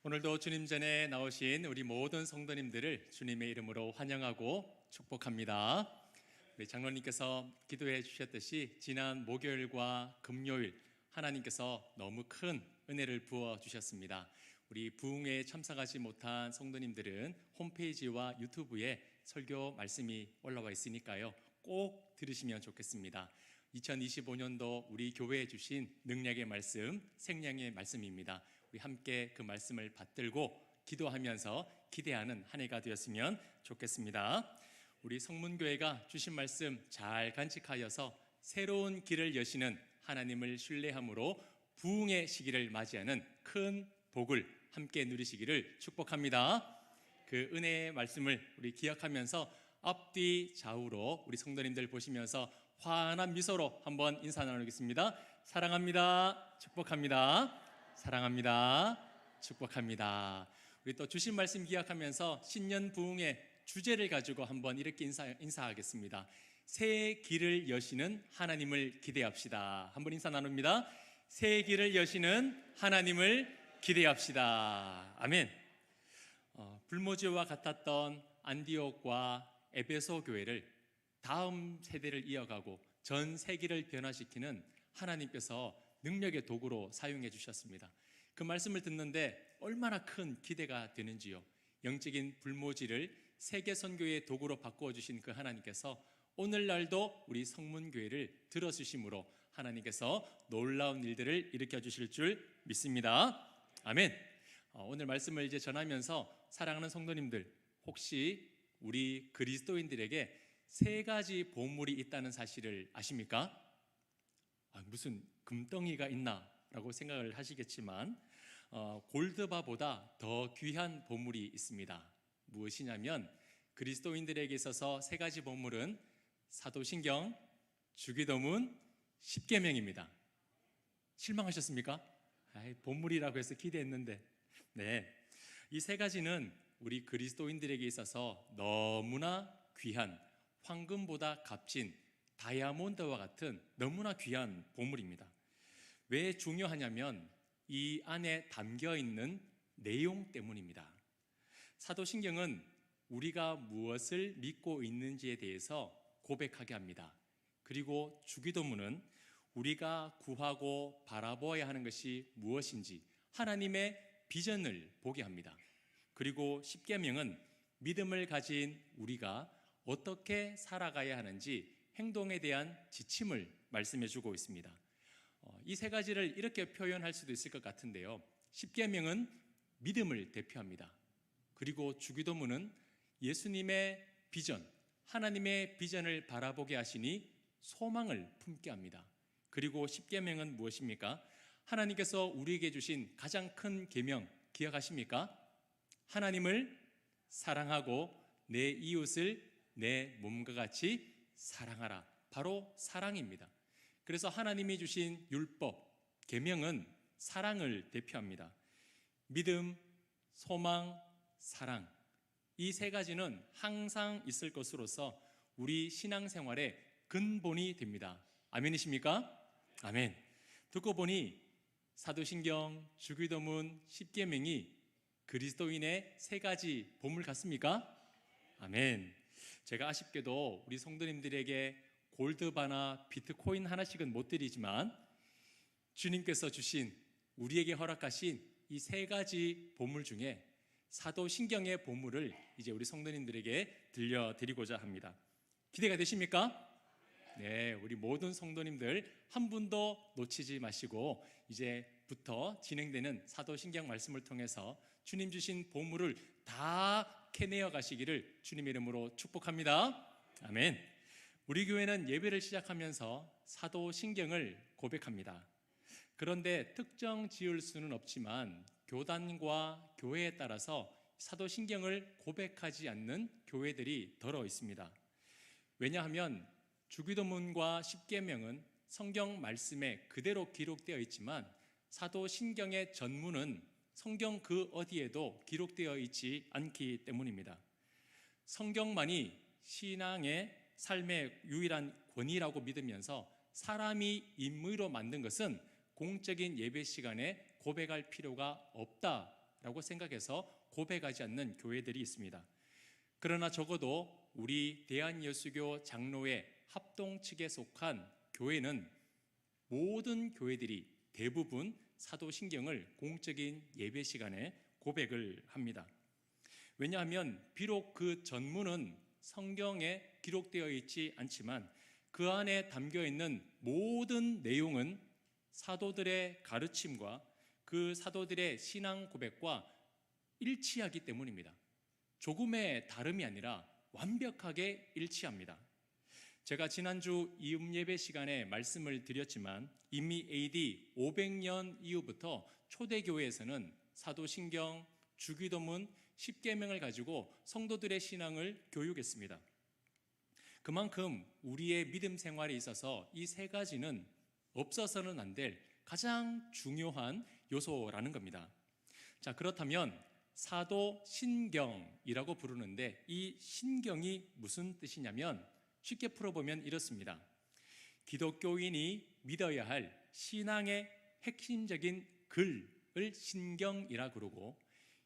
오늘도 주님 전에 나오신 우리 모든 성도님들을 주님의 이름으로 환영하고 축복합니다. 우리 장로님께서 기도해 주셨듯이 지난 목요일과 금요일 하나님께서 너무 큰 은혜를 부어 주셨습니다. 우리 부흥회에 참석하지 못한 성도님들은 홈페이지와 유튜브에 설교 말씀이 올라와 있으니까요, 꼭 들으시면 좋겠습니다. 2025년도 우리 교회에 주신 능력의 말씀, 생명의 말씀입니다. 우리 함께 그 말씀을 받들고 기도하면서 기대하는 한 해가 되었으면 좋겠습니다. 우리 성문교회가 주신 말씀 잘 간직하여서 새로운 길을 여시는 하나님을 신뢰함으로 부흥의 시기를 맞이하는 큰 복을 함께 누리시기를 축복합니다. 그 은혜의 말씀을 우리 기억하면서 앞뒤 좌우로 우리 성도님들 보시면서 환한 미소로 한번 인사 나누겠습니다. 사랑합니다. 축복합니다. 사랑합니다. 축복합니다. 우리 또 주신 말씀 기억하면서 신년 부흥의 주제를 가지고 한번 이렇게 인사하겠습니다. 새 길을 여시는 하나님을 기대합시다. 한번 인사 나눕니다. 새 길을 여시는 하나님을 기대합시다. 아멘. 불모지와 같았던 안디옥과 에베소 교회를 다음 세대를 이어가고 전 세계를 변화시키는 하나님께서 능력의 도구로 사용해 주셨습니다. 그 말씀을 듣는데 얼마나 큰 기대가 되는지요. 영적인 불모지를 세계 선교의 도구로 바꾸어 주신 그 하나님께서 오늘날도 우리 성문교회를 들어주심으로 하나님께서 놀라운 일들을 일으켜 주실 줄 믿습니다. 아멘. 오늘 말씀을 이제 전하면서 사랑하는 성도님들, 혹시 우리 그리스도인들에게 세 가지 보물이 있다는 사실을 아십니까? 무슨 금덩이가 있나? 라고 생각을 하시겠지만 골드바보다 더 귀한 보물이 있습니다. 무엇이냐면 그리스도인들에게 있어서 세 가지 보물은 사도신경, 주기도문, 십계명입니다. 실망하셨습니까? 보물이라고 해서 기대했는데, 네, 이 세 가지는 우리 그리스도인들에게 있어서 너무나 귀한, 황금보다 값진 다이아몬드와 같은 너무나 귀한 보물입니다. 왜 중요하냐면 이 안에 담겨있는 내용 때문입니다. 사도신경은 우리가 무엇을 믿고 있는지에 대해서 고백하게 합니다. 그리고 주기도문은 우리가 구하고 바라보아야 하는 것이 무엇인지 하나님의 비전을 보게 합니다. 그리고 십계명은 믿음을 가진 우리가 어떻게 살아가야 하는지 행동에 대한 지침을 말씀해 주고 있습니다. 이 세 가지를 이렇게 표현할 수도 있을 것 같은데요, 십계명은 믿음을 대표합니다. 그리고 주기도문은 예수님의 비전, 하나님의 비전을 바라보게 하시니 소망을 품게 합니다. 그리고 십계명은 무엇입니까? 하나님께서 우리에게 주신 가장 큰 계명 기억하십니까? 하나님을 사랑하고 내 이웃을 내 몸과 같이 사랑하라. 바로 사랑입니다. 그래서 하나님이 주신 율법, 계명은 사랑을 대표합니다. 믿음, 소망, 사랑, 이 세 가지는 항상 있을 것으로서 우리 신앙생활의 근본이 됩니다. 아멘이십니까? 아멘. 듣고 보니 사도신경, 주기도문, 십계명이 그리스도인의 세 가지 보물 같습니까? 아멘. 제가 아쉽게도 우리 성도님들에게 골드바나 비트코인 하나씩은 못 드리지만 주님께서 주신, 우리에게 허락하신 이 세 가지 보물 중에 사도신경의 보물을 이제 우리 성도님들에게 들려드리고자 합니다. 기대가 되십니까? 네, 우리 모든 성도님들 한 분도 놓치지 마시고 이제부터 진행되는 사도신경 말씀을 통해서 주님 주신 보물을 다 캐내어 가시기를 주님의 이름으로 축복합니다. 아멘. 우리 교회는 예배를 시작하면서 사도신경을 고백합니다. 그런데 특정 지을 수는 없지만 교단과 교회에 따라서 사도신경을 고백하지 않는 교회들이 더러 있습니다. 왜냐하면 주기도문과 십계명은 성경 말씀에 그대로 기록되어 있지만 사도신경의 전문은 성경 그 어디에도 기록되어 있지 않기 때문입니다. 성경만이 신앙의 삶의 유일한 권위라고 믿으면서 사람이 임의로 만든 것은 공적인 예배 시간에 고백할 필요가 없다 없다라고 생각해서 고백하지 않는 교회들이 있습니다. 그러나 적어도 우리 대한예수교 장로회 합동 측에 속한 교회는 모든 교회들이 대부분 사도신경을 공적인 예배 시간에 고백을 합니다. 왜냐하면 비록 그 전문은 성경에 기록되어 있지 않지만 그 안에 담겨 있는 모든 내용은 사도들의 가르침과 그 사도들의 신앙 고백과 일치하기 때문입니다. 조금의 다름이 아니라 완벽하게 일치합니다. 제가 지난주 이음예배 시간에 말씀을 드렸지만 이미 AD 500년 이후부터 초대교회에서는 사도신경, 주기도문, 십계명을 가지고 성도들의 신앙을 교육했습니다. 그만큼 우리의 믿음 생활에 있어서 이 세 가지는 없어서는 안 될 가장 중요한 요소라는 겁니다. 자, 그렇다면 사도신경이라고 부르는데 이 신경이 무슨 뜻이냐면 쉽게 풀어보면 이렇습니다. 기독교인이 믿어야 할 신앙의 핵심적인 글을 신경이라 그러고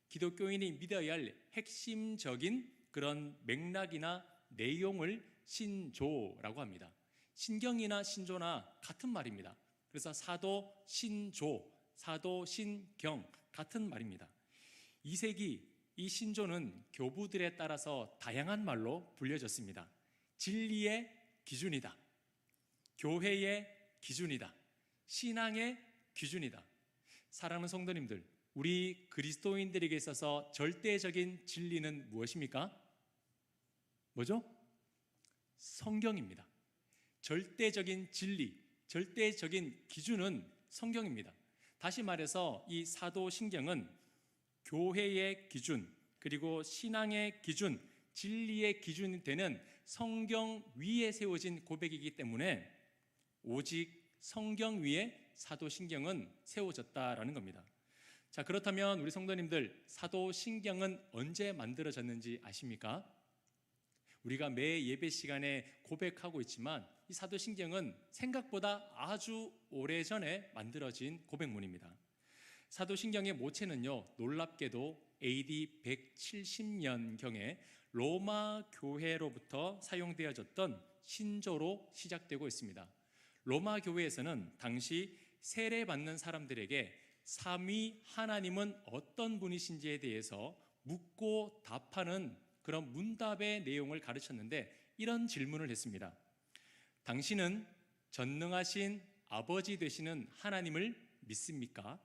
기독교인이 믿어야 할 핵심적인 그런 맥락이나 내용을 신조라고 합니다. 신경이나 신조나 같은 말입니다. 그래서 사도, 신조, 사도, 신경 같은 말입니다. 2세기 이 신조는 교부들에 따라서 다양한 말로 불려졌습니다. 진리의 기준이다, 교회의 기준이다, 신앙의 기준이다. 사랑하는 성도님들, 우리 그리스도인들에게 있어서 절대적인 진리는 무엇입니까? 뭐죠? 성경입니다. 절대적인 진리, 절대적인 기준은 성경입니다. 다시 말해서 이 사도신경은 교회의 기준, 그리고 신앙의 기준, 진리의 기준이 되는 성경 위에 세워진 고백이기 때문에 오직 성경 위에 사도신경은 세워졌다라는 겁니다. 자, 그렇다면 우리 성도님들, 사도신경은 언제 만들어졌는지 아십니까? 우리가 매 예배 시간에 고백하고 있지만 이 사도신경은 생각보다 아주 오래전에 만들어진 고백문입니다. 사도신경의 모체는요, 놀랍게도 AD 170년경에 로마 교회로부터 사용되어졌던 신조로 시작되고 있습니다. 로마 교회에서는 당시 세례받는 사람들에게 삼위 하나님은 어떤 분이신지에 대해서 묻고 답하는 그런 문답의 내용을 가르쳤는데 이런 질문을 했습니다. 당신은 전능하신 아버지 되시는 하나님을 믿습니까?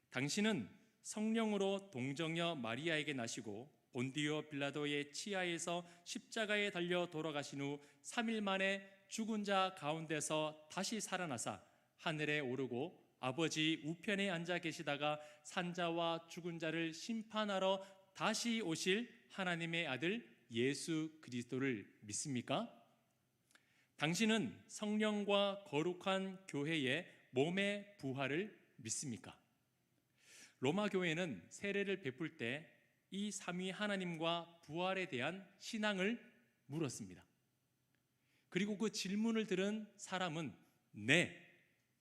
당신은 성령으로 동정녀 마리아에게 나시고 본디오 빌라도의 치하에서 십자가에 달려 돌아가신 후 3일 만에 죽은 자 가운데서 다시 살아나사 하늘에 오르고 아버지 우편에 앉아 계시다가 산자와 죽은 자를 심판하러 다시 오실 하나님의 아들 예수 그리스도를 믿습니까? 당신은 성령과 거룩한 교회의 몸의 부활을 믿습니까? 로마 교회는 세례를 베풀 때 이 삼위 하나님과 부활에 대한 신앙을 물었습니다. 그리고 그 질문을 들은 사람은 네,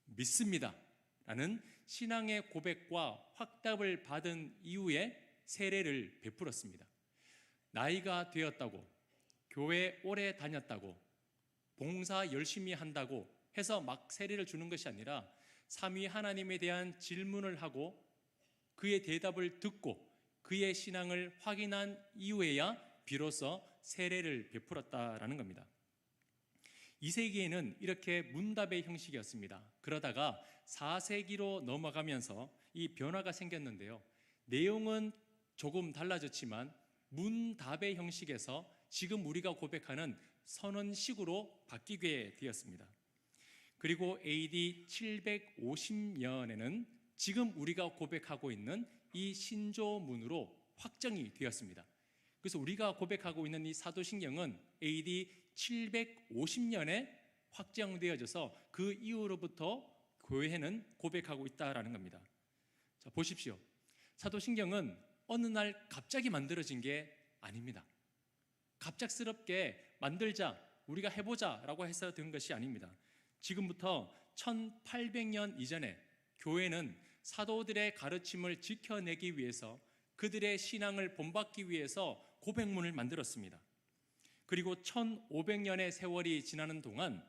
믿습니다 라는 신앙의 고백과 확답을 받은 이후에 세례를 베풀었습니다. 나이가 되었다고, 교회 오래 다녔다고, 봉사 열심히 한다고 해서 막 세례를 주는 것이 아니라 삼위 하나님에 대한 질문을 하고 그의 대답을 듣고 그의 신앙을 확인한 이후에야 비로소 세례를 베풀었다라는 겁니다. 2세기에는 이렇게 문답의 형식이었습니다. 그러다가 4세기로 넘어가면서 이 변화가 생겼는데요. 내용은 조금 달라졌지만 문답의 형식에서 지금 우리가 고백하는 선언식으로 바뀌게 되었습니다. 그리고 AD 750년에는 지금 우리가 고백하고 있는 이 신조문으로 확정이 되었습니다. 그래서 우리가 고백하고 있는 이 사도신경은 AD 750년에 확정되어져서 그 이후로부터 교회는 고백하고 있다라는 겁니다. 자, 보십시오. 사도신경은 어느 날 갑자기 만들어진 게 아닙니다. 갑작스럽게 만들자, 우리가 해보자라고 해서 된 것이 아닙니다. 지금부터 1800년 이전에 교회는 사도들의 가르침을 지켜내기 위해서 그들의 신앙을 본받기 위해서 고백문을 만들었습니다. 그리고 1500년의 세월이 지나는 동안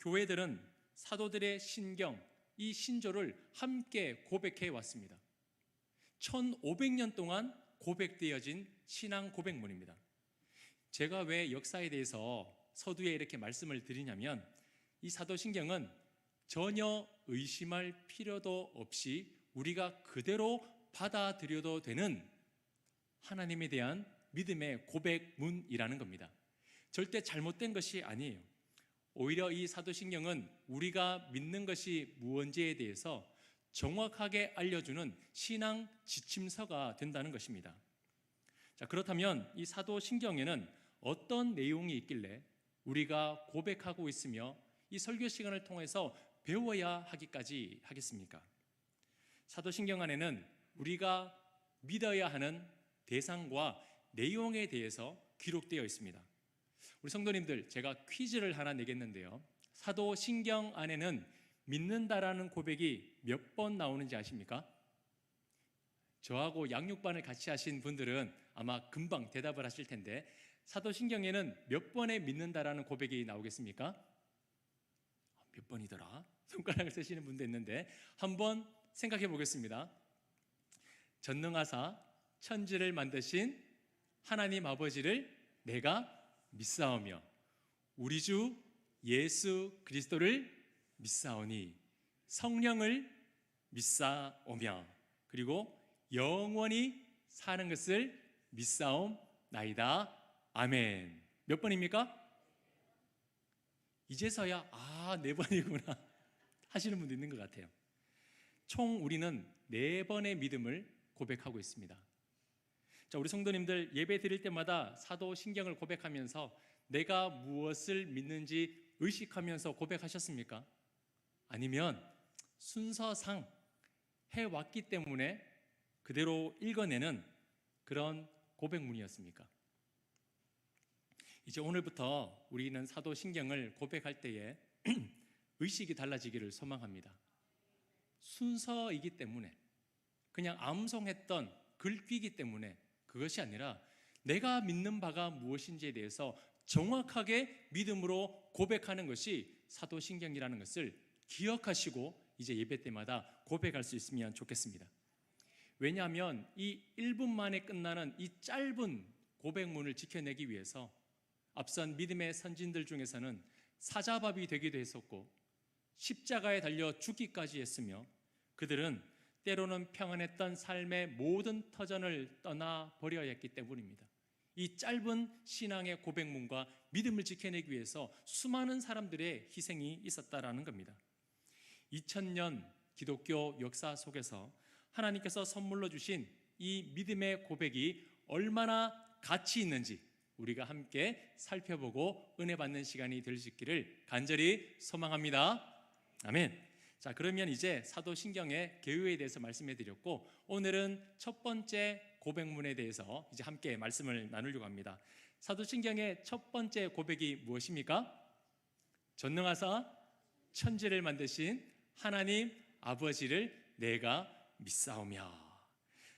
교회들은 사도들의 신경, 이 신조를 함께 고백해 왔습니다. 1500년 동안 고백되어진 신앙 고백문입니다. 제가 왜 역사에 대해서 서두에 이렇게 말씀을 드리냐면 이 사도신경은 전혀 의심할 필요도 없이 우리가 그대로 받아들여도 되는 하나님에 대한 믿음의 고백문이라는 겁니다. 절대 잘못된 것이 아니에요. 오히려 이 사도신경은 우리가 믿는 것이 무언지에 대해서 정확하게 알려주는 신앙 지침서가 된다는 것입니다. 자, 그렇다면 이 사도신경에는 어떤 내용이 있길래 우리가 고백하고 있으며 이 설교 시간을 통해서 배워야 하기까지 하겠습니까? 사도신경 안에는 우리가 믿어야 하는 대상과 내용에 대해서 기록되어 있습니다. 우리 성도님들, 제가 퀴즈를 하나 내겠는데요. 사도신경 안에는 믿는다라는 고백이 몇 번 나오는지 아십니까? 저하고 양육반을 같이 하신 분들은 아마 금방 대답을 하실 텐데 사도신경에는 몇 번의 믿는다라는 고백이 나오겠습니까? 몇 번이더라? 손가락을 쓰시는 분도 있는데 한번 생각해 보겠습니다. 전능하사 천지를 만드신 하나님 아버지를 내가 믿사오며 우리 주 예수 그리스도를 믿사오니 성령을 믿사오며 그리고 영원히 사는 것을 믿사옵나이다. 아멘. 몇 번입니까? 이제서야 4번이구나 하시는 분도 있는 것 같아요. 총 우리는 4번의 믿음을 고백하고 있습니다. 자, 우리 성도님들 예배 드릴 때마다 사도신경을 고백하면서 내가 무엇을 믿는지 의식하면서 고백하셨습니까? 아니면 순서상 해왔기 때문에 그대로 읽어내는 그런 고백문이었습니까? 이제 오늘부터 우리는 사도신경을 고백할 때에 의식이 달라지기를 소망합니다. 순서이기 때문에 그냥 암송했던 글귀이기 때문에 그것이 아니라 내가 믿는 바가 무엇인지에 대해서 정확하게 믿음으로 고백하는 것이 사도신경이라는 것을 기억하시고 이제 예배 때마다 고백할 수 있으면 좋겠습니다. 왜냐하면 이 1분 만에 끝나는 이 짧은 고백문을 지켜내기 위해서 앞선 믿음의 선진들 중에서는 사자밥이 되기도 했었고 십자가에 달려 죽기까지 했으며 그들은 때로는 평안했던 삶의 모든 터전을 떠나버려야 했기 때문입니다. 이 짧은 신앙의 고백문과 믿음을 지켜내기 위해서 수많은 사람들의 희생이 있었다라는 겁니다. 2000년 기독교 역사 속에서 하나님께서 선물로 주신 이 믿음의 고백이 얼마나 가치 있는지 우리가 함께 살펴보고 은혜 받는 시간이 될 수 있기를 간절히 소망합니다. 아멘. 자, 그러면 이제 사도신경의 개요에 대해서 말씀해 드렸고 오늘은 첫 번째 고백문에 대해서 이제 함께 말씀을 나누려고 합니다. 사도신경의 첫 번째 고백이 무엇입니까? 전능하사 천지를 만드신 하나님 아버지를 내가 믿사오며.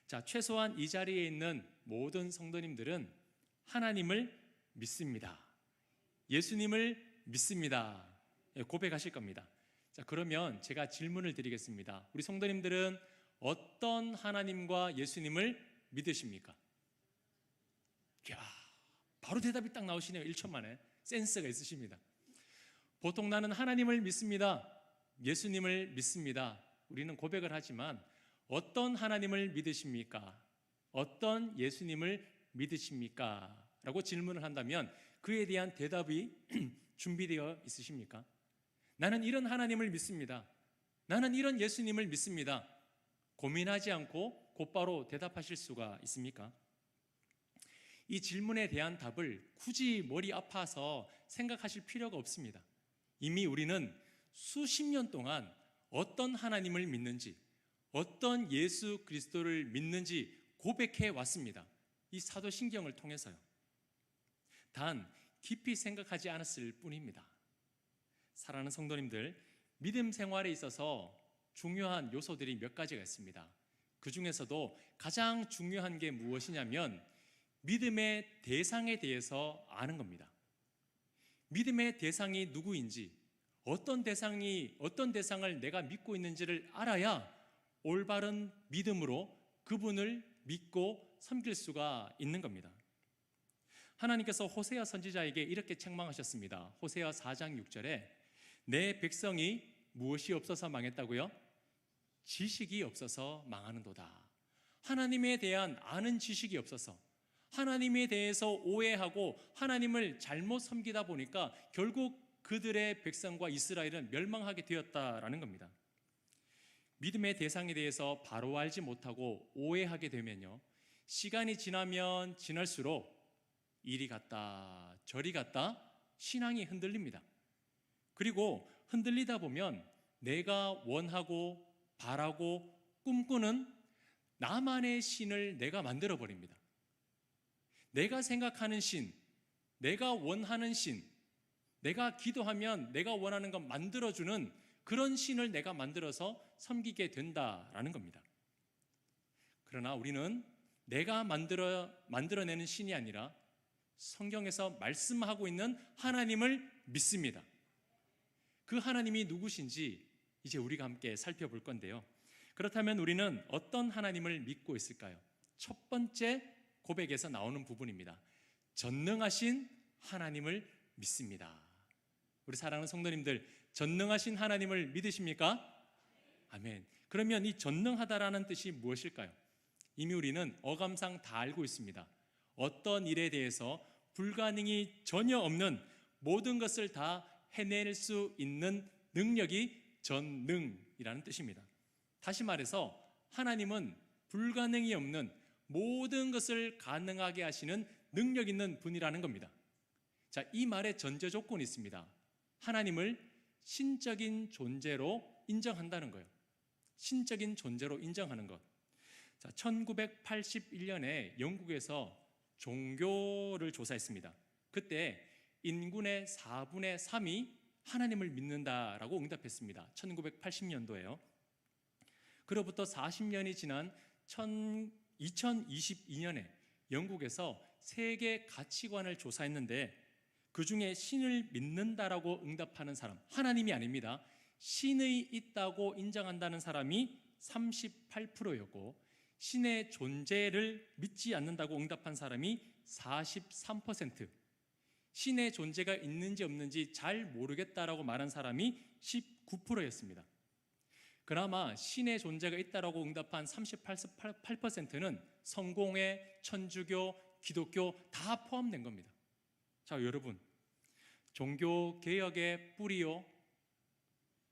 자, 최소한 이 자리에 있는 모든 성도님들은 하나님을 믿습니다. 예수님을 믿습니다. 고백하실 겁니다. 자, 그러면 제가 질문을 드리겠습니다. 우리 성도님들은 어떤 하나님과 예수님을 믿으십니까? 이야, 바로 대답이 딱 나오시네요. 1초 만에. 센스가 있으십니다. 보통 나는 하나님을 믿습니다. 예수님을 믿습니다. 우리는 고백을 하지만 어떤 하나님을 믿으십니까? 어떤 예수님을 믿으십니까? 라고 질문을 한다면 그에 대한 대답이 준비되어 있으십니까? 나는 이런 하나님을 믿습니다. 나는 이런 예수님을 믿습니다. 고민하지 않고 곧바로 대답하실 수가 있습니까? 이 질문에 대한 답을 굳이 머리 아파서 생각하실 필요가 없습니다. 이미 우리는 수십 년 동안 어떤 하나님을 믿는지, 어떤 예수 그리스도를 믿는지 고백해 왔습니다. 이 사도신경을 통해서요. 단 깊이 생각하지 않았을 뿐입니다. 사랑하는 성도님들, 믿음 생활에 있어서 중요한 요소들이 몇 가지가 있습니다. 그 중에서도 가장 중요한 게 무엇이냐면 믿음의 대상에 대해서 아는 겁니다. 믿음의 대상이 누구인지, 어떤 대상을 내가 믿고 있는지를 알아야 올바른 믿음으로 그분을 믿고 섬길 수가 있는 겁니다. 하나님께서 호세아 선지자에게 이렇게 책망하셨습니다. 호세아 4장 6절에 내 백성이 무엇이 없어서 망했다고요? 지식이 없어서 망하는도다. 하나님에 대한 아는 지식이 없어서, 하나님에 대해서 오해하고 하나님을 잘못 섬기다 보니까 결국 그들의 백성과 이스라엘은 멸망하게 되었다라는 겁니다. 믿음의 대상에 대해서 바로 알지 못하고 오해하게 되면요, 시간이 지나면 지날수록 이리 갔다 저리 갔다 신앙이 흔들립니다. 그리고 흔들리다 보면 내가 원하고 바라고 꿈꾸는 나만의 신을 내가 만들어 버립니다. 내가 생각하는 신, 내가 원하는 신, 내가 기도하면 내가 원하는 것 만들어주는 그런 신을 내가 만들어서 섬기게 된다라는 겁니다. 그러나 우리는 내가 만들어내는 신이 아니라 성경에서 말씀하고 있는 하나님을 믿습니다. 그 하나님이 누구신지 이제 우리가 함께 살펴볼 건데요. 그렇다면 우리는 어떤 하나님을 믿고 있을까요? 첫 번째 고백에서 나오는 부분입니다. 전능하신 하나님을 믿습니다. 우리 사랑하는 성도님들, 전능하신 하나님을 믿으십니까? 아멘. 그러면 이 전능하다라는 뜻이 무엇일까요? 이미 우리는 어감상 다 알고 있습니다. 어떤 일에 대해서 불가능이 전혀 없는 모든 것을 다 해낼 수 있는 능력이 전능이라는 뜻입니다. 다시 말해서 하나님은 불가능이 없는 모든 것을 가능하게 하시는 능력 있는 분이라는 겁니다. 자, 이 말에 전제 조건이 있습니다. 하나님을 신적인 존재로 인정한다는 거예요. 신적인 존재로 인정하는 것. 자, 1981년에 영국에서 종교를 조사했습니다. 그때 인구의 4분의 3이 하나님을 믿는다라고 응답했습니다. 1980년도에요. 그로부터 40년이 지난 2022년에 영국에서 세계 가치관을 조사했는데 그 중에 신을 믿는다라고 응답하는 사람, 하나님이 아닙니다. 신이 있다고 인정한다는 사람이 38%였고 신의 존재를 믿지 않는다고 응답한 사람이 43%, 신의 존재가 있는지 없는지 잘 모르겠다라고 말한 사람이 19%였습니다. 그나마 신의 존재가 있다라고 응답한 38%는 성공회, 천주교, 기독교 다 포함된 겁니다. 자, 여러분, 종교 개혁의 뿌리요,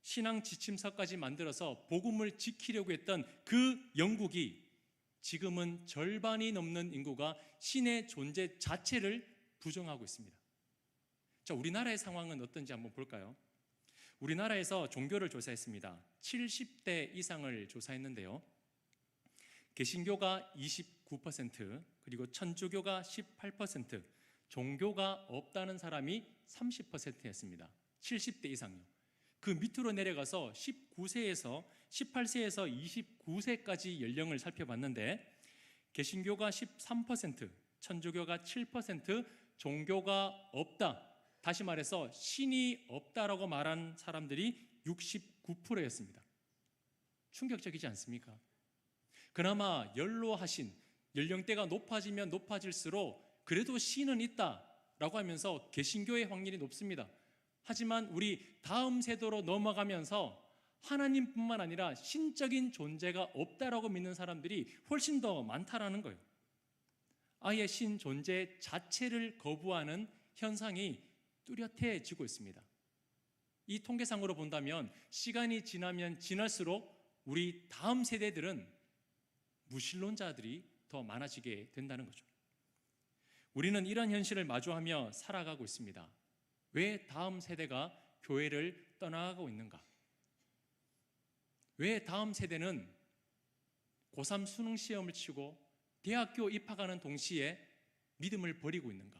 신앙 지침서까지 만들어서 복음을 지키려고 했던 그 영국이 지금은 절반이 넘는 인구가 신의 존재 자체를 부정하고 있습니다. 자, 우리나라의 상황은 어떤지 한번 볼까요? 우리나라에서 종교를 조사했습니다. 70대 이상을 조사했는데요. 개신교가 29%, 그리고 천주교가 18%, 종교가 없다는 사람이 30%였습니다. 70대 이상요. 그 밑으로 내려가서 18세에서 29세까지 연령을 살펴봤는데 개신교가 13%, 천주교가 7%, 종교가 없다, 다시 말해서 신이 없다라고 말한 사람들이 69%였습니다. 충격적이지 않습니까? 그나마 연로하신, 연령대가 높아지면 높아질수록 그래도 신은 있다라고 하면서 개신교의 확률이 높습니다. 하지만 우리 다음 세대로 넘어가면서 하나님뿐만 아니라 신적인 존재가 없다라고 믿는 사람들이 훨씬 더 많다라는 거예요. 아예 신 존재 자체를 거부하는 현상이 뚜렷해지고 있습니다. 이 통계상으로 본다면 시간이 지나면 지날수록 우리 다음 세대들은 무신론자들이 더 많아지게 된다는 거죠. 우리는 이런 현실을 마주하며 살아가고 있습니다. 왜 다음 세대가 교회를 떠나가고 있는가? 왜 다음 세대는 고3 수능 시험을 치고 대학교 입학하는 동시에 믿음을 버리고 있는가?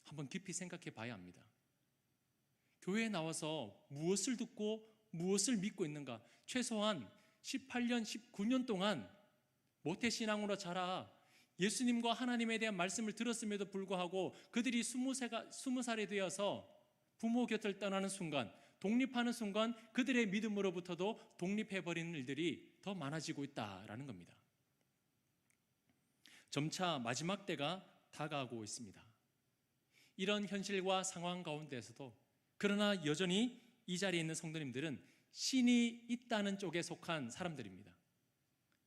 한번 깊이 생각해 봐야 합니다. 교회에 나와서 무엇을 듣고 무엇을 믿고 있는가? 최소한 18년, 19년 동안 모태신앙으로 자라 예수님과 하나님에 대한 말씀을 들었음에도 불구하고 그들이 20살이 되어서 부모 곁을 떠나는 순간, 독립하는 순간 그들의 믿음으로부터도 독립해버리는 일들이 더 많아지고 있다라는 겁니다. 점차 마지막 때가 다가오고 있습니다. 이런 현실과 상황 가운데에서도 그러나 여전히 이 자리에 있는 성도님들은 신이 있다는 쪽에 속한 사람들입니다.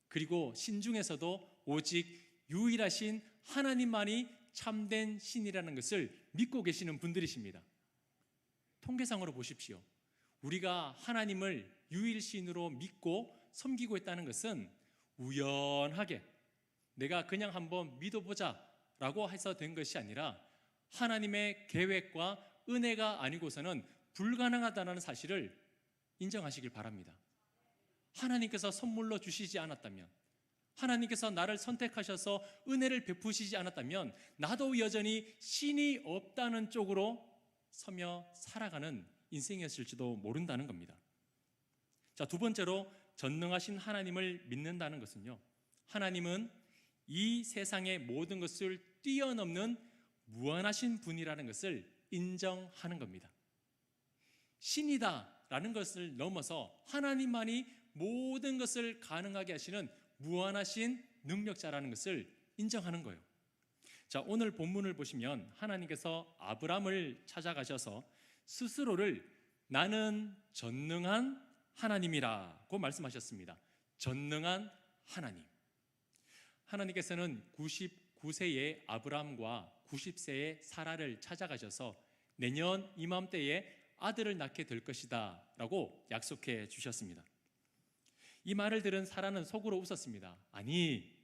그리고 신 중에서도 오직 유일하신 하나님만이 참된 신이라는 것을 믿고 계시는 분들이십니다. 통계상으로 보십시오. 우리가 하나님을 유일신으로 믿고 섬기고 있다는 것은 우연하게 내가 그냥 한번 믿어보자 라고 해서 된 것이 아니라 하나님의 계획과 은혜가 아니고서는 불가능하다는 사실을 인정하시길 바랍니다. 하나님께서 선물로 주시지 않았다면, 하나님께서 나를 선택하셔서 은혜를 베푸시지 않았다면 나도 여전히 신이 없다는 쪽으로 서며 살아가는 인생이었을지도 모른다는 겁니다. 자, 두 번째로 전능하신 하나님을 믿는다는 것은요, 하나님은 이 세상의 모든 것을 뛰어넘는 무한하신 분이라는 것을 인정하는 겁니다. 신이다라는 것을 넘어서 하나님만이 모든 것을 가능하게 하시는 무한하신 능력자라는 것을 인정하는 거예요. 자, 오늘 본문을 보시면 하나님께서 아브람을 찾아가셔서 스스로를 나는 전능한 하나님이라고 말씀하셨습니다. 전능한 하나님. 하나님께서는 99세의 아브람과 90세의 사라를 찾아가셔서 내년 이맘때에 아들을 낳게 될 것이다 라고 약속해 주셨습니다. 이 말을 들은 사라는 속으로 웃었습니다. 아니,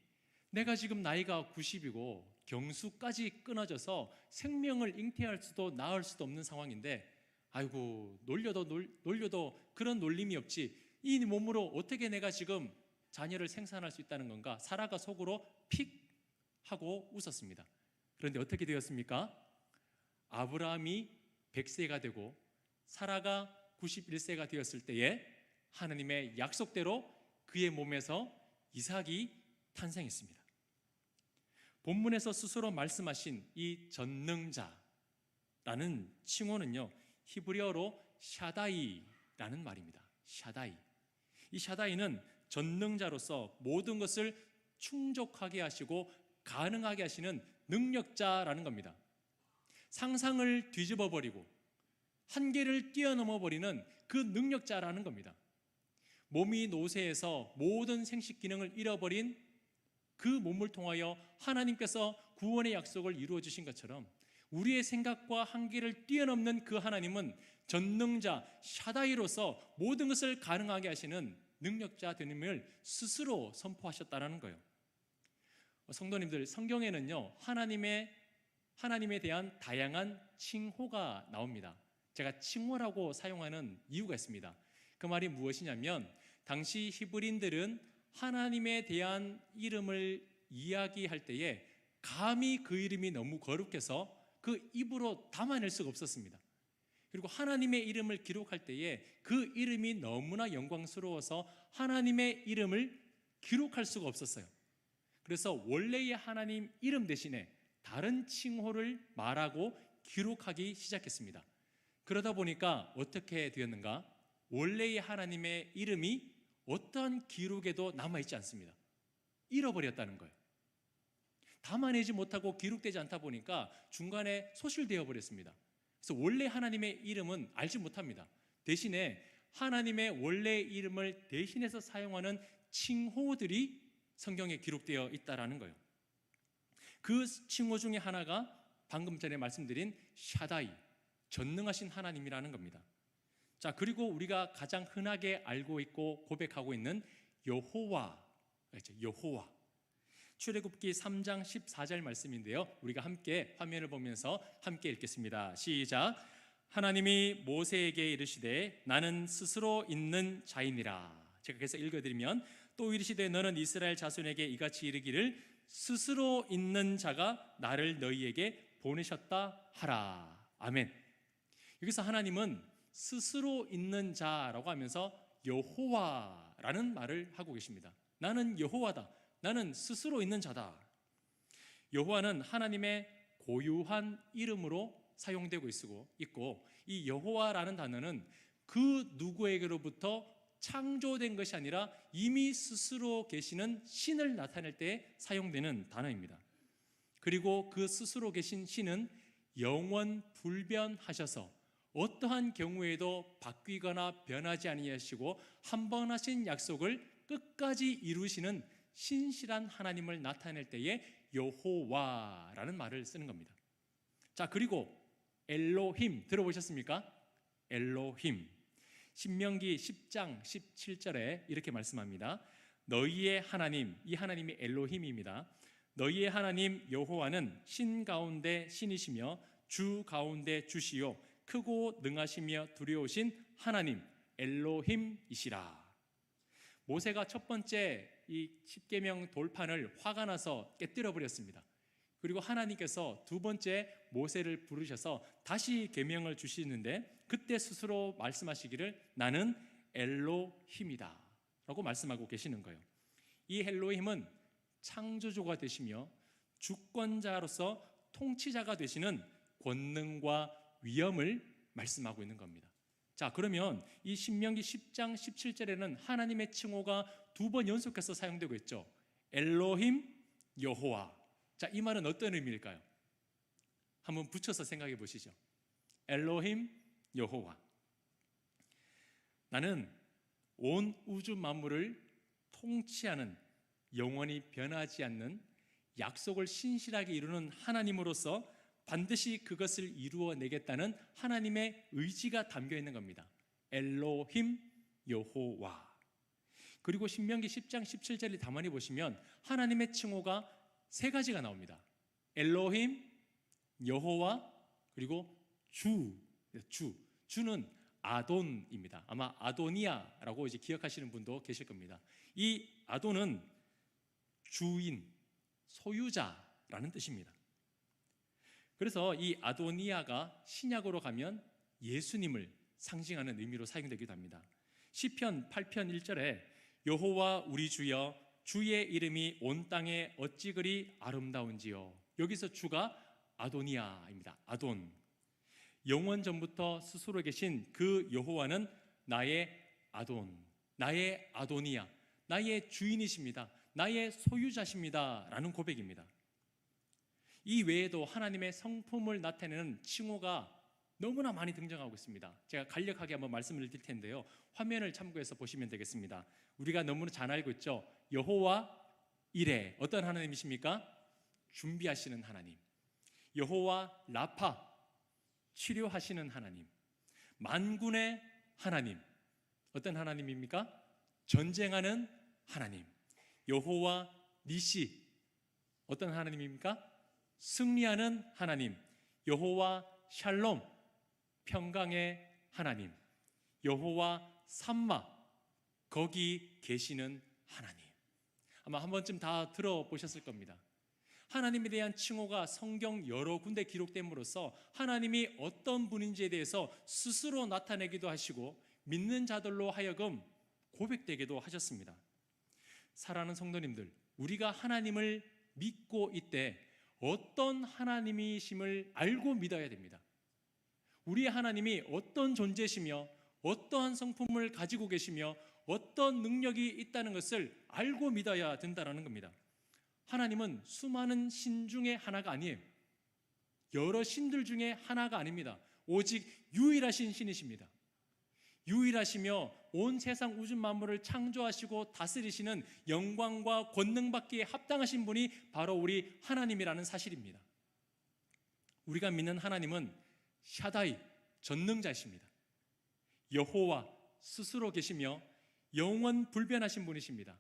내가 지금 나이가 90이고 경수까지 끊어져서 생명을 잉태할 수도 낳을 수도 없는 상황인데, 아이고 놀려도 그런 놀림이 없지, 이 몸으로 어떻게 내가 지금 자녀를 생산할 수 있다는 건가? 사라가 속으로 픽 하고 웃었습니다. 그런데 어떻게 되었습니까? 아브라함이 100세가 되고 사라가 91세가 되었을 때에 하나님의 약속대로 그의 몸에서 이삭이 탄생했습니다. 본문에서 스스로 말씀하신 이 전능자라는 칭호는요, 히브리어로 샤다이라는 말입니다. 샤다이. 이 샤다이는 전능자로서 모든 것을 충족하게 하시고 가능하게 하시는 능력자라는 겁니다. 상상을 뒤집어 버리고 한계를 뛰어넘어 버리는 그 능력자라는 겁니다. 몸이 노쇠해서 모든 생식 기능을 잃어버린 그 몸을 통하여 하나님께서 구원의 약속을 이루어 주신 것처럼 우리의 생각과 한계를 뛰어넘는 그 하나님은 전능자 샤다이로서 모든 것을 가능하게 하시는 능력자 되님을 스스로 선포하셨다는 거예요. 성도님들, 성경에는요, 하나님에 대한 다양한 칭호가 나옵니다. 제가 칭호라고 사용하는 이유가 있습니다. 그 말이 무엇이냐면, 당시 히브리인들은 하나님에 대한 이름을 이야기할 때에 감히 그 이름이 너무 거룩해서 그 입으로 담아낼 수가 없었습니다. 그리고 하나님의 이름을 기록할 때에 그 이름이 너무나 영광스러워서 하나님의 이름을 기록할 수가 없었어요. 그래서 원래의 하나님 이름 대신에 다른 칭호를 말하고 기록하기 시작했습니다. 그러다 보니까 어떻게 되었는가? 원래의 하나님의 이름이 어떠한 기록에도 남아있지 않습니다. 잃어버렸다는 거예요. 담아내지 못하고 기록되지 않다 보니까 중간에 소실되어 버렸습니다. 그래서 원래 하나님의 이름은 알지 못합니다. 대신에 하나님의 원래 이름을 대신해서 사용하는 칭호들이 성경에 기록되어 있다라는 거예요. 그 칭호 중에 하나가 방금 전에 말씀드린 샤다이, 전능하신 하나님이라는 겁니다. 자, 그리고 우리가 가장 흔하게 알고 있고 고백하고 있는 여호와, 여호와. 출애굽기 3장 14절 말씀인데요, 우리가 함께 화면을 보면서 함께 읽겠습니다. 시작. 하나님이 모세에게 이르시되 나는 스스로 있는 자이니라. 제가 그래서 읽어드리면, 또 이르시되 너는 이스라엘 자손에게 이같이 이르기를 스스로 있는 자가 나를 너희에게 보내셨다 하라. 아멘. 여기서 하나님은 스스로 있는 자라고 하면서 여호와라는 말을 하고 계십니다. 나는 여호와다. 나는 스스로 있는 자다. 여호와는 하나님의 고유한 이름으로 사용되고 있고, 이 여호와라는 단어는 그 누구에게로부터 창조된 것이 아니라 이미 스스로 계시는 신을 나타낼 때 사용되는 단어입니다. 그리고 그 스스로 계신 신은 영원 불변하셔서 어떠한 경우에도 바뀌거나 변하지 아니하시고 한 번 하신 약속을 끝까지 이루시는 신실한 하나님을 나타낼 때에 여호와라는 말을 쓰는 겁니다. 자, 그리고 엘로힘 들어보셨습니까? 엘로힘. 신명기 10장 17절에 이렇게 말씀합니다. 너희의 하나님, 이 하나님이 엘로힘입니다. 너희의 하나님 여호와는 신 가운데 신이시며 주 가운데 주시요 크고 능하시며 두려우신 하나님 엘로힘이시라. 모세가 첫 번째 이 십계명 돌판을 화가 나서 깨뜨려 버렸습니다. 그리고 하나님께서 두 번째 모세를 부르셔서 다시 계명을 주시는데 그때 스스로 말씀하시기를 나는 엘로힘이다 라고 말씀하고 계시는 거예요. 이 엘로힘은 창조주가 되시며 주권자로서 통치자가 되시는 권능과 위엄을 말씀하고 있는 겁니다. 자, 그러면 이 신명기 10장 17절에는 하나님의 칭호가 두 번 연속해서 사용되고 있죠. 엘로힘, 여호와. 자, 이 말은 어떤 의미일까요? 한번 붙여서 생각해 보시죠. 엘로힘, 여호와. 나는 온 우주 만물을 통치하는 영원히 변하지 않는 약속을 신실하게 이루는 하나님으로서 반드시 그것을 이루어내겠다는 하나님의 의지가 담겨 있는 겁니다. 엘로힘, 여호와. 그리고 신명기 10장 17절을 가만히 보시면 하나님의 칭호가 세 가지가 나옵니다. 엘로힘, 여호와, 그리고 주는 아돈입니다. 아마 아도니아라고 이제 기억하시는 분도 계실 겁니다. 이 아돈은 주인, 소유자라는 뜻입니다. 그래서 이 아도니아가 신약으로 가면 예수님을 상징하는 의미로 사용되기도 합니다. 시편 8편 1절에 여호와 우리 주여 주의 이름이 온 땅에 어찌 그리 아름다운지요. 여기서 주가 아도니아입니다. 아돈. 영원 전부터 스스로 계신 그 여호와는 나의 아돈, 나의 아도니아, 나의 주인이십니다. 나의 소유자십니다 라는 고백입니다. 이 외에도 하나님의 성품을 나타내는 칭호가 너무나 많이 등장하고 있습니다. 제가 간략하게 한번 말씀을 드릴 텐데요, 화면을 참고해서 보시면 되겠습니다. 우리가 너무나 잘 알고 있죠. 여호와 이레, 어떤 하나님이십니까? 준비하시는 하나님. 여호와 라파, 치료하시는 하나님. 만군의 하나님, 어떤 하나님입니까? 전쟁하는 하나님. 여호와 니시, 어떤 하나님입니까? 승리하는 하나님. 여호와 샬롬, 평강의 하나님. 여호와 삼마, 거기 계시는 하나님. 아마 한 번쯤 다 들어보셨을 겁니다. 하나님에 대한 칭호가 성경 여러 군데 기록됨으로써 하나님이 어떤 분인지에 대해서 스스로 나타내기도 하시고 믿는 자들로 하여금 고백되기도 하셨습니다. 사랑하는 성도님들, 우리가 하나님을 믿고 있때 어떤 하나님이심을 알고 믿어야 됩니다. 우리의 하나님이 어떤 존재시며 어떠한 성품을 가지고 계시며 어떤 능력이 있다는 것을 알고 믿어야 된다는 겁니다. 하나님은 수많은 신 중에 하나가 아니에요. 여러 신들 중에 하나가 아닙니다. 오직 유일하신 신이십니다. 유일하시며 온 세상 우주 만물을 창조하시고 다스리시는 영광과 권능받기에 합당하신 분이 바로 우리 하나님이라는 사실입니다. 우리가 믿는 하나님은 샤다이, 전능자이십니다. 여호와, 스스로 계시며 영원 불변하신 분이십니다.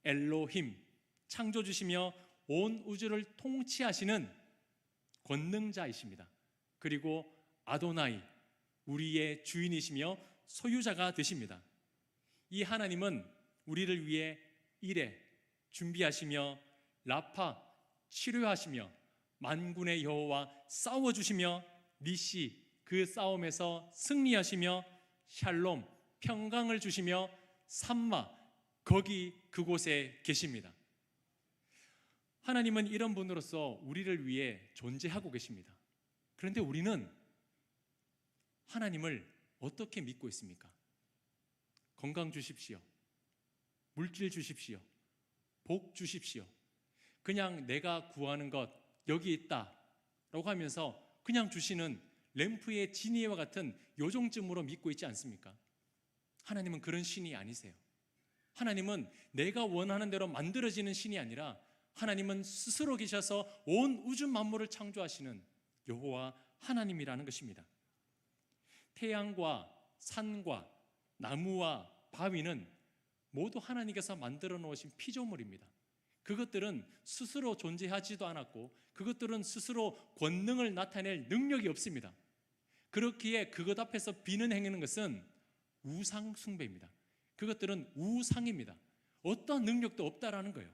엘로힘, 창조주시며 온 우주를 통치하시는 권능자이십니다. 그리고 아도나이, 우리의 주인이시며 소유자가 되십니다. 이 하나님은 우리를 위해 일해 준비하시며 라파, 치료하시며 만군의 여호와 싸워주시며 니시, 그 싸움에서 승리하시며 샬롬, 평강을 주시며 삼마, 거기 그곳에 계십니다. 하나님은 이런 분으로서 우리를 위해 존재하고 계십니다. 그런데 우리는 하나님을 어떻게 믿고 있습니까? 건강 주십시오. 물질 주십시오. 복 주십시오. 그냥 내가 구하는 것 여기 있다 라고 하면서 그냥 주시는 램프의 지니와 같은 요정쯤으로 믿고 있지 않습니까? 하나님은 그런 신이 아니세요. 하나님은 내가 원하는 대로 만들어지는 신이 아니라 하나님은 스스로 계셔서 온 우주 만물을 창조하시는 여호와 하나님이라는 것입니다. 태양과 산과 나무와 바위는 모두 하나님께서 만들어 놓으신 피조물입니다. 그것들은 스스로 존재하지도 않았고 그것들은 스스로 권능을 나타낼 능력이 없습니다. 그렇기에 그것 앞에서 비는 행하는 것은 우상 숭배입니다. 그것들은 우상입니다. 어떤 능력도 없다라는 거예요.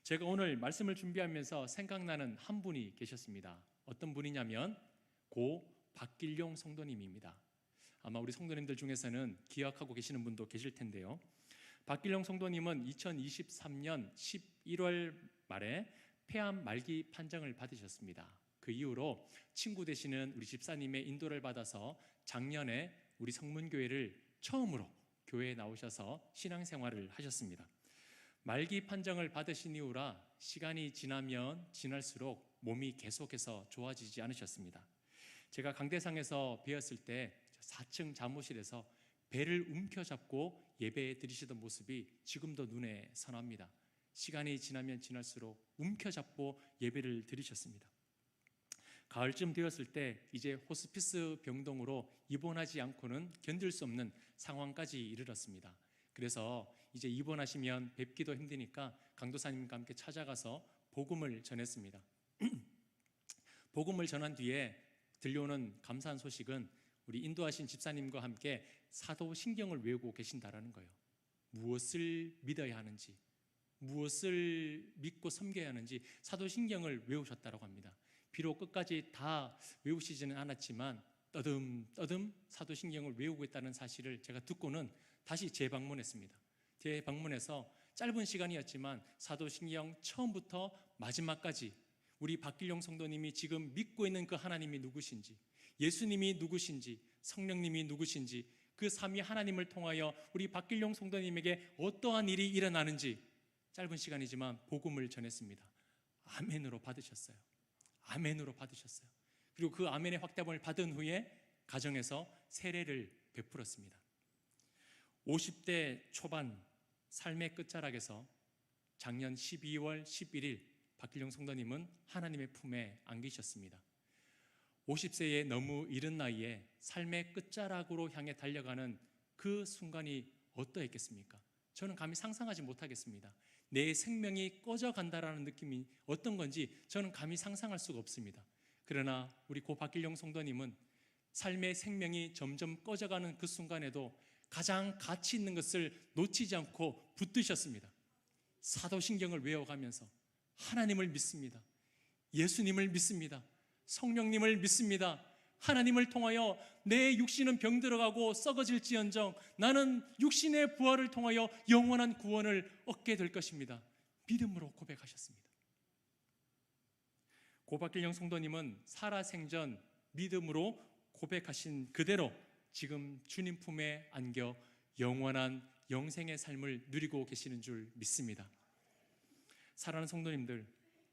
제가 오늘 말씀을 준비하면서 생각나는 한 분이 계셨습니다. 어떤 분이냐면 고 박길용 성도님입니다. 아마 우리 성도님들 중에서는 기억하고 계시는 분도 계실 텐데요. 박길용 성도님은 2023년 11월 말에 폐암 말기 판정을 받으셨습니다. 그 이후로 친구 되시는 우리 집사님의 인도를 받아서 작년에 우리 성문교회를 처음으로 교회에 나오셔서 신앙생활을 하셨습니다. 말기 판정을 받으신 이후라 시간이 지나면 지날수록 몸이 계속해서 좋아지지 않으셨습니다. 제가 강대상에서 배웠을 때 4층 사무실에서 배를 움켜잡고 예배 드리시던 모습이 지금도 눈에 선합니다. 시간이 지나면 지날수록 움켜잡고 예배를 드리셨습니다. 가을쯤 되었을 때 이제 호스피스 병동으로 입원하지 않고는 견딜 수 없는 상황까지 이르렀습니다. 그래서 이제 입원하시면 뵙기도 힘드니까 강도사님과 함께 찾아가서 복음을 전했습니다. 복음을 전한 뒤에 들려오는 감사한 소식은 우리 인도하신 집사님과 함께 사도신경을 외우고 계신다라는 거예요. 무엇을 믿어야 하는지, 무엇을 믿고 섬겨야 하는지 사도신경을 외우셨다고 합니다. 비록 끝까지 다 외우시지는 않았지만 떠듬떠듬 사도신경을 외우고 있다는 사실을 제가 듣고는 다시 재방문했습니다. 재방문해서 짧은 시간이었지만 사도신경 처음부터 마지막까지 우리 박길용 성도님이 지금 믿고 있는 그 하나님이 누구신지, 예수님이 누구신지, 성령님이 누구신지, 그 삼위 하나님을 통하여 우리 박길용 성도님에게 어떠한 일이 일어나는지 짧은 시간이지만 복음을 전했습니다. 아멘으로 받으셨어요. 아멘으로 받으셨어요. 그리고 그 아멘의 확답을 받은 후에 가정에서 세례를 베풀었습니다. 50대 초반 삶의 끝자락에서 작년 12월 11일 박길용 성도님은 하나님의 품에 안기셨습니다. 50세의 너무 이른 나이에 삶의 끝자락으로 향해 달려가는 그 순간이 어떠했겠습니까? 저는 감히 상상하지 못하겠습니다. 내 생명이 꺼져간다라는 느낌이 어떤 건지 저는 감히 상상할 수가 없습니다. 그러나 우리 고 박길용 성도님은 삶의 생명이 점점 꺼져가는 그 순간에도 가장 가치 있는 것을 놓치지 않고 붙드셨습니다. 사도신경을 외워가면서 하나님을 믿습니다. 예수님을 믿습니다. 성령님을 믿습니다. 하나님을 통하여 내 육신은 병들어가고 썩어질지언정 나는 육신의 부활을 통하여 영원한 구원을 얻게 될 것입니다. 믿음으로 고백하셨습니다. 고 박길용 성도님은 살아생전 믿음으로 고백하신 그대로 지금 주님 품에 안겨 영원한 영생의 삶을 누리고 계시는 줄 믿습니다. 사랑하는 성도님들,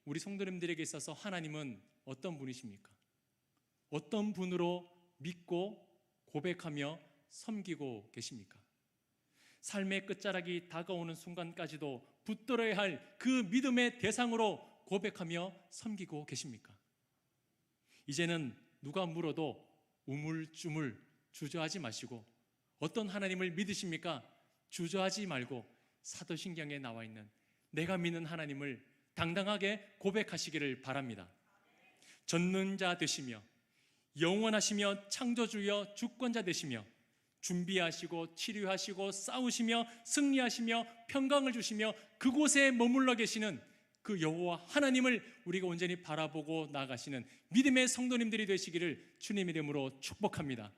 우리 성도님들에게 있어서 하나님은 어떤 분이십니까? 어떤 분으로 믿고 고백하며 섬기고 계십니까? 삶의 끝자락이 다가오는 순간까지도 붙들어야 할 그 믿음의 대상으로 고백하며 섬기고 계십니까? 이제는 누가 물어도 우물쭈물 주저하지 마시고 어떤 하나님을 믿으십니까? 주저하지 말고 사도신경에 나와 있는 내가 믿는 하나님을 당당하게 고백하시기를 바랍니다. 전능자 되시며 영원하시며 창조주여 주권자 되시며 준비하시고 치료하시고 싸우시며 승리하시며 평강을 주시며 그곳에 머물러 계시는 그 여호와 하나님을 우리가 온전히 바라보고 나아가시는 믿음의 성도님들이 되시기를 주님 이름으로 축복합니다.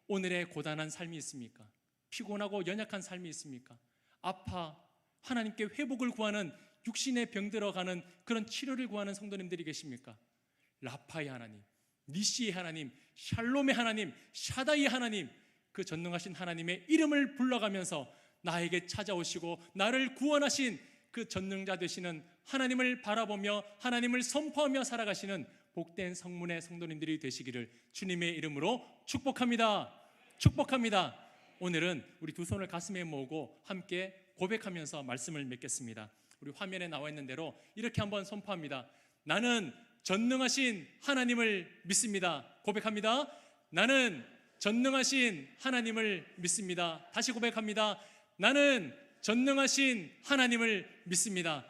오늘의 고단한 삶이 있습니까? 피곤하고 연약한 삶이 있습니까? 아파 하나님께 회복을 구하는 육신의 병들어가는 그런 치료를 구하는 성도님들이 계십니까? 라파의 하나님, 니시의 하나님, 샬롬의 하나님, 샤다이의 하나님, 그 전능하신 하나님의 이름을 불러가면서 나에게 찾아오시고 나를 구원하신 그 전능자 되시는 하나님을 바라보며 하나님을 선포하며 살아가시는 복된 성문의 성도님들이 되시기를 주님의 이름으로 축복합니다. 축복합니다. 오늘은 우리 두 손을 가슴에 모으고 함께 고백하면서 말씀을 맺겠습니다. 우리 화면에 나와 있는 대로 이렇게 한번 선포합니다. 나는 전능하신 하나님을 믿습니다. 고백합니다. 나는 전능하신 하나님을 믿습니다. 다시 고백합니다. 나는 전능하신 하나님을 믿습니다.